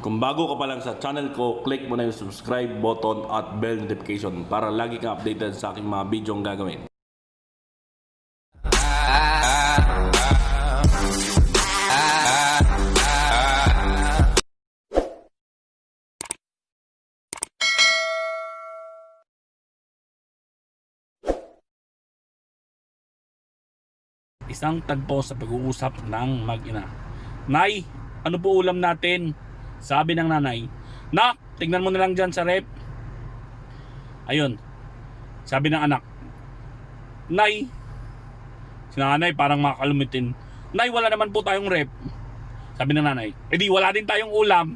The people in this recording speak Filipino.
Kung bago ka pa lang sa channel ko, click mo na yung subscribe button at bell notification para lagi kang updated sa aking mga video gagawin. Isang tagpo sa pag-uusap ng mag-ina. Nay, ano po ulam natin? Sabi ng nanay, Nak, tignan mo na lang dyan sa rep. Ayun, sabi ng anak, Nay, si nanay parang makalumitin. Nay, wala naman po tayong rep. Sabi ng nanay, edi wala din tayong ulam.